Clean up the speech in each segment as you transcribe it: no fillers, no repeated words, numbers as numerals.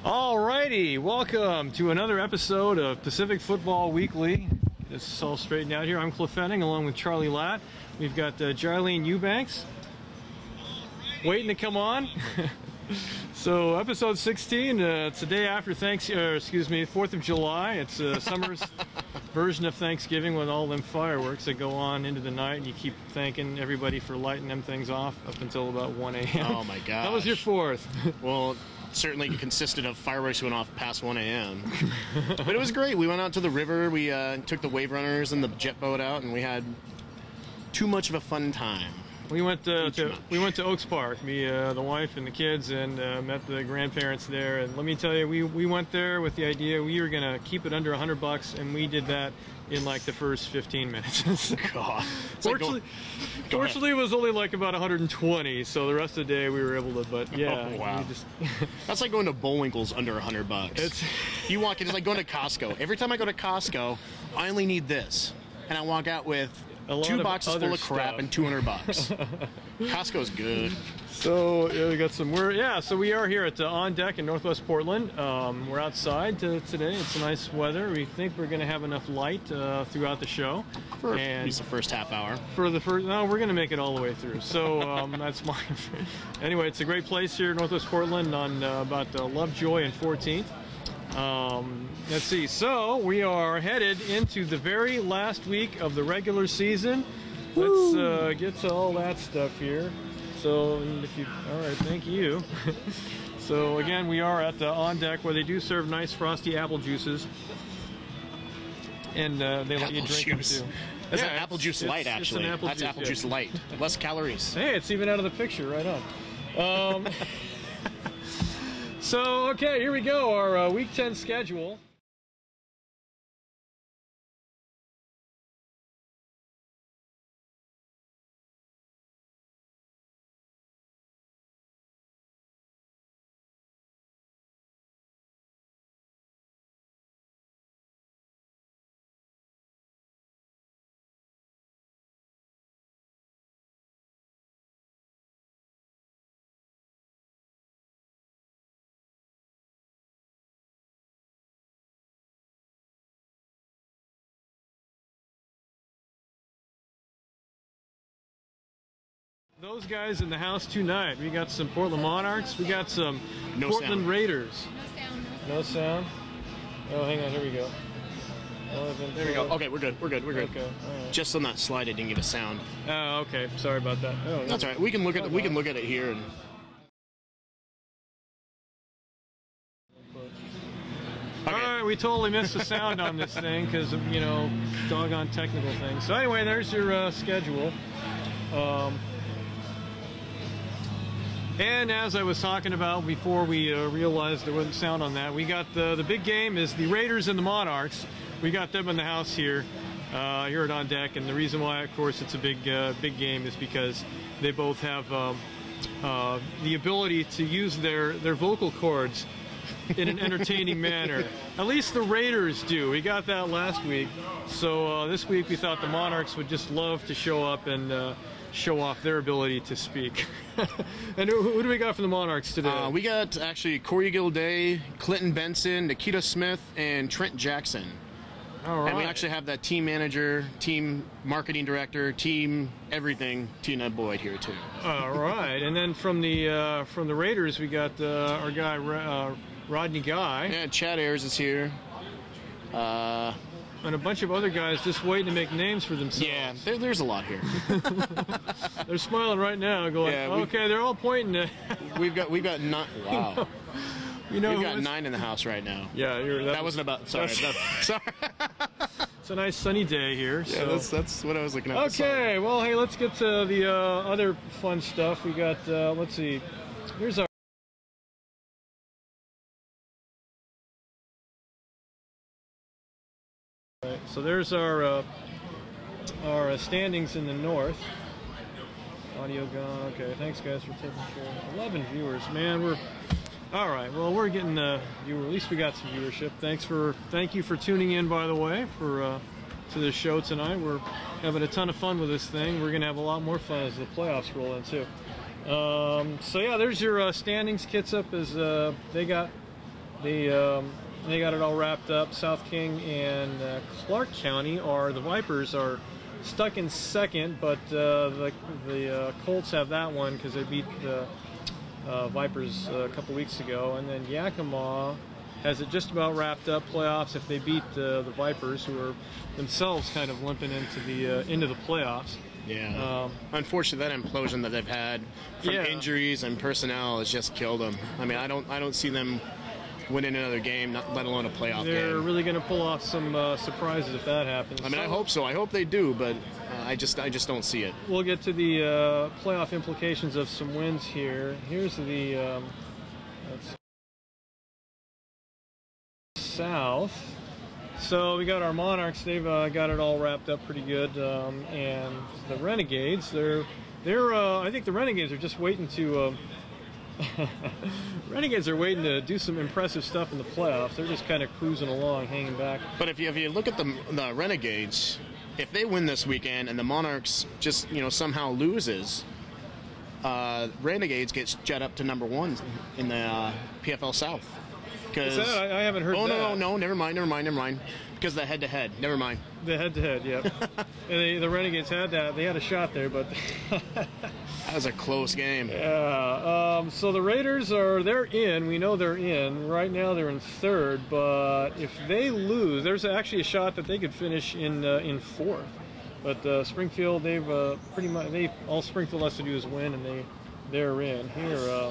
Alrighty, welcome to another episode of Pacific Football Weekly. This is all straightened out here. I'm Cliff Fenning along with Charlie Latt. We've got Jarlene Eubanks waiting to come on. So episode 16, it's the day after 4th of July. It's summer's version of Thanksgiving with all them fireworks that go on into the night, and you keep thanking everybody for lighting them things off up until about 1 a.m. Oh my gosh. That was your 4th. Well, certainly consisted of fireworks went off past 1 a.m. But it was great. We went out to the river. We took the wave runners and the jet boat out, and we had too much of a fun time. We went to Oaks Park, me, the wife, and the kids, and met the grandparents there. And let me tell you, we went there with the idea we were going to keep it under $100, and we did that in like the first 15 minutes. God. Fortunately, it was only like about 120, so the rest of the day we were able to. But yeah, oh, wow. That's like going to Bullwinkle's under $100. You walk in, it's like going to Costco. Every time I go to Costco, I only need this, and I walk out with 2 boxes full of crap and $200. Costco's good. So we got some. So we are here at On Deck in Northwest Portland. We're outside today. It's nice weather. We think we're going to have enough light throughout the show. For at least the first half hour. No, we're going to make it all the way through. So that's my. Anyway, it's a great place here in Northwest Portland on about Lovejoy and 14th. Let's see. So we are headed into the very last week of the regular season. Woo! Let's get to all that stuff here. So, all right, thank you. So again, we are at On Deck, where they do serve nice frosty apple juices, and they let you drink them too. That's an apple juice light, actually. That's apple juice light. Less calories. Hey, it's even out of the picture, right on. So, okay, here we go, our Week 10 schedule. Those guys in the house tonight. We got some Portland Monarchs. We got some Portland Raiders. No sound. Oh, hang on. Here we go. There we go. Okay, we're good. Okay, all right. Just on that slide, I didn't get a sound. Oh, okay. Sorry about that. Oh, that's all right. We can look at it here and. Okay. All right, we totally missed the sound on this thing because of doggone technical things. So anyway, there's your schedule. And as I was talking about before we realized there wasn't sound on that, we got the big game is the Raiders and the Monarchs. We got them in the house here at On Deck, and the reason why, of course, it's a big game is because they both have the ability to use their vocal cords in an entertaining manner. At least the Raiders do. We got that last week. So this week we thought the Monarchs would just love to show up and show off their ability to speak. And who do we got from the Monarchs today? We got actually Corey Gilday, Clinton Benson, Nikita Smith, and Trent Jackson. All right. And we actually have that team manager, team marketing director, team everything, Tina Boyd here too. All right. And then from the Raiders, we got our guy Rodney Guy. Yeah, Chad Ayers is here. And a bunch of other guys just waiting to make names for themselves. Yeah, there's a lot here. They're smiling right now, going, okay, they're all pointing to... We've got 9. Wow. We've got 9 in the house right now. Yeah, that wasn't about... Sorry. Sorry. It's a nice sunny day here. Yeah, so. That's what I was looking at. Okay, well, hey, let's get to the other fun stuff. We got, let's see, here's our... Right, so there's our standings in the north. Audio gone. Okay, thanks guys for taking care. 11 viewers, man. We're all right. Well, we're getting at least we got some viewership. Thank you for tuning in. By the way, to this show tonight. We're having a ton of fun with this thing. We're gonna have a lot more fun as the playoffs roll in too. So yeah, there's your standings. Kits up as they got They got it all wrapped up. South King and Clark County the Vipers are stuck in second, but the Colts have that one because they beat the Vipers a couple weeks ago, and then Yakima has it just about wrapped up playoffs if they beat the Vipers, who are themselves kind of limping into the playoffs. Yeah. Unfortunately, that implosion that they've had from injuries and personnel has just killed them. I mean, I don't see them winning another game, let alone a playoff game. They're really going to pull off some surprises if that happens. I mean, I hope so. I hope they do, but I just don't see it. We'll get to the playoff implications of some wins here. Here's the South. So we got our Monarchs. They've got it all wrapped up pretty good, and the Renegades. They're I think the Renegades are just waiting to. Renegades are waiting to do some impressive stuff in the playoffs. They're just kind of cruising along, hanging back. But if you look at the Renegades, if they win this weekend and the Monarchs just somehow loses, Renegades gets jet up to number 1 in the PFL South. I haven't heard that. No, never mind. Because the head-to-head, never mind. The head-to-head, yeah. And the Renegades had that. They had a shot there, but that was a close game. Yeah. So the Raiders they're in. We know they're in. Right now they're in third, but if they lose, there's actually a shot that they could finish in fourth. But Springfield, they've pretty much all Springfield has to do is win, and they're in here.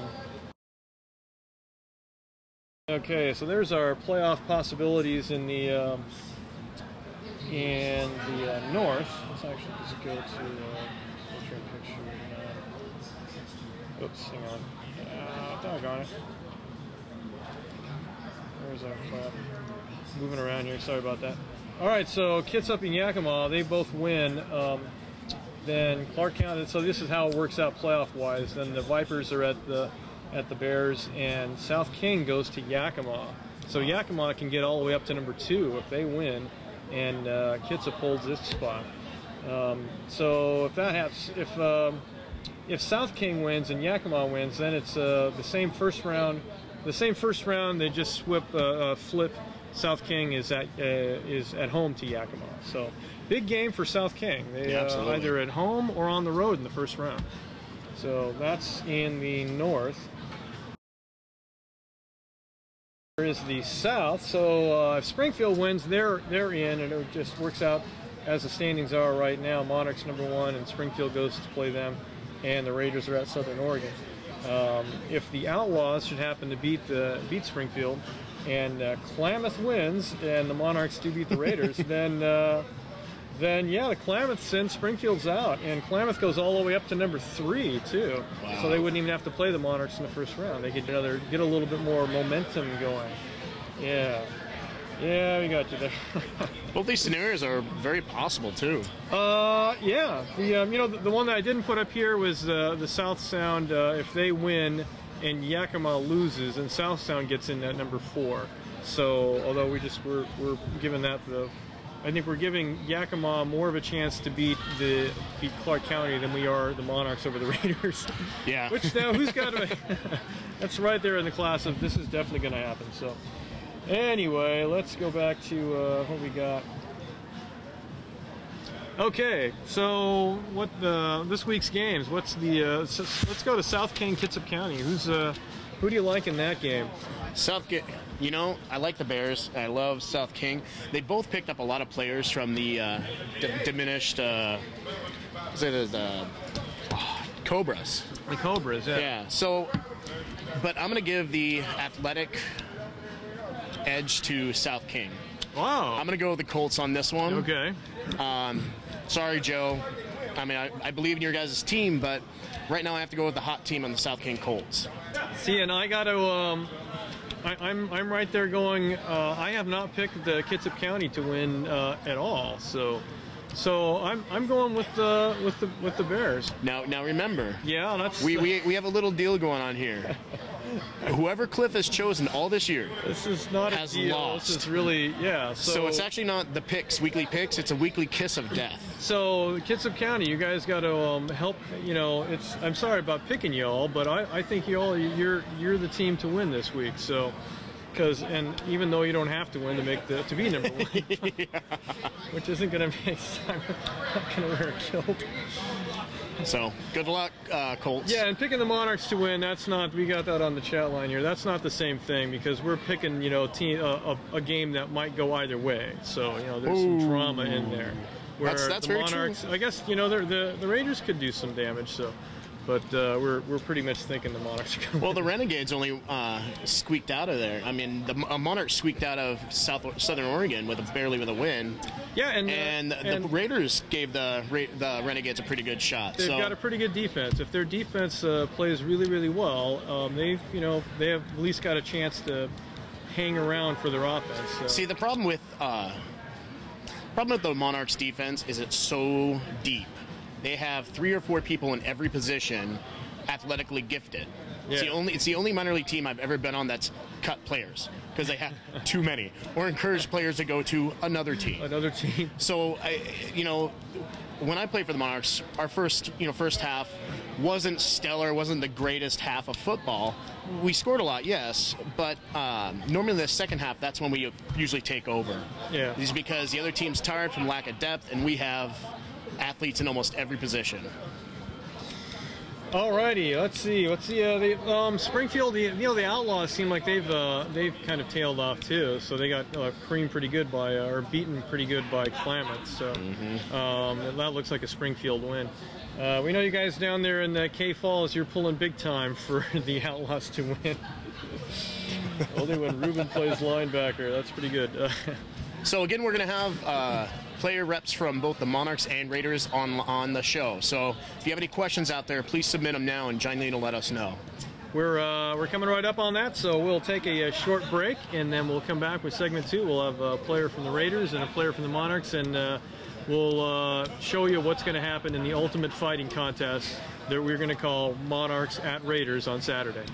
Okay, so there's our playoff possibilities in the north. Let's actually just go to picture. Oops, hang on. Doggone it. There's our playoff. Moving around here. Sorry about that. All right, so Kitsap and Yakima, they both win. Then Clark County. So this is how it works out playoff-wise. Then the Vipers are at the Bears, and South King goes to Yakima. So Yakima can get all the way up to number 2 if they win, and Kitsap holds this spot. So if that happens, if South King wins and Yakima wins, then it's the same first round. The same first round, they just flip. South King is at home to Yakima. So big game for South King. They either at home or on the road in the first round. So that's in the north. There is the south. So if Springfield wins, they're in, and it just works out as the standings are right now. Monarchs number 1, and Springfield goes to play them, and the Raiders are at Southern Oregon. If the Outlaws should happen to beat Springfield, and Klamath wins, and the Monarchs do beat the Raiders, then yeah, the Klamath's in, Springfield's out, and Klamath goes all the way up to number 3 too. Wow. So they wouldn't even have to play the Monarchs in the first round. They could get a little bit more momentum going. Yeah, we got you there. Both these scenarios are very possible too. Yeah. The one that I didn't put up here was the South Sound. If they win and Yakima loses, and South Sound gets in at number 4. So although we're giving that I think we're giving Yakima more of a chance to beat Clark County than we are the Monarchs over the Raiders. Yeah. Which now who's got to? That's right there in the class of this is definitely going to happen. So anyway, let's go back to what we got. Okay, so what this week's games? What's the? Let's go to South King, Kitsap County. Who do you like in that game? South King. I like the Bears. I love South King. They both picked up a lot of players from the diminished Cobras. The Cobras, yeah. Yeah. So, but I'm going to give the athletic edge to South King. Wow. I'm going to go with the Colts on this one. Okay. Sorry, Joe. I mean, I believe in your guys' team, but right now I have to go with the hot team on the South King Colts. See, and I got to... I'm right there going. I have not picked the Kitsap County to win at all, so I'm going with the Bears. Now remember. Yeah, that's we have a little deal going on here. Whoever Cliff has chosen all this year, this is not has a deal. lost. This is really So it's actually not the weekly picks. It's a weekly kiss of death. So Kitsap County, you guys got to help. I'm sorry about picking you all, but I think you're the team to win this week. So because even though you don't have to win to be number one, yeah. Which isn't going to make I'm not going to wear a kilt. So good luck, Colts. Yeah, and picking the Monarchs to win, that's not. We got that on the chat line here. That's not the same thing because we're picking, a game that might go either way. So there's some drama in there. Where that's the very Monarchs, true. I guess the Raiders could do some damage. So. But we're pretty much thinking the Monarchs are going. Well, the Renegades only squeaked out of there. I mean, the Monarchs squeaked out of Southern Oregon barely with a win. Yeah, and the Raiders gave the Renegades a pretty good shot. They've got a pretty good defense. If their defense plays really, really well, they have at least got a chance to hang around for their offense. So. See, the problem with the Monarchs defense is it's so deep. They have 3 or 4 people in every position athletically gifted. Yeah. It's the only minor league team I've ever been on that's cut players because they have too many or encourage players to go to another team. Another team. So, when I played for the Monarchs, our first half wasn't stellar, wasn't the greatest half of football. We scored a lot, yes, but normally the second half, that's when we usually take over. Yeah. It's because the other team's tired from lack of depth, and we have athletes in almost every position. Alrighty, let's see. Springfield. The Outlaws seem like they've kind of tailed off too. So they got creamed pretty good or beaten pretty good by Klamath. So that looks like a Springfield win. We know you guys down there in K Falls, you're pulling big time for the Outlaws to win. Only when Ruben plays linebacker. That's pretty good. So again, we're going to have player reps from both the Monarchs and Raiders on the show. So if you have any questions out there, please submit them now, and Janine will let us know. We're coming right up on that, so we'll take a short break, and then we'll come back with segment 2. We'll have a player from the Raiders and a player from the Monarchs, and we'll show you what's going to happen in the ultimate fighting contest that we're going to call Monarchs at Raiders on Saturday.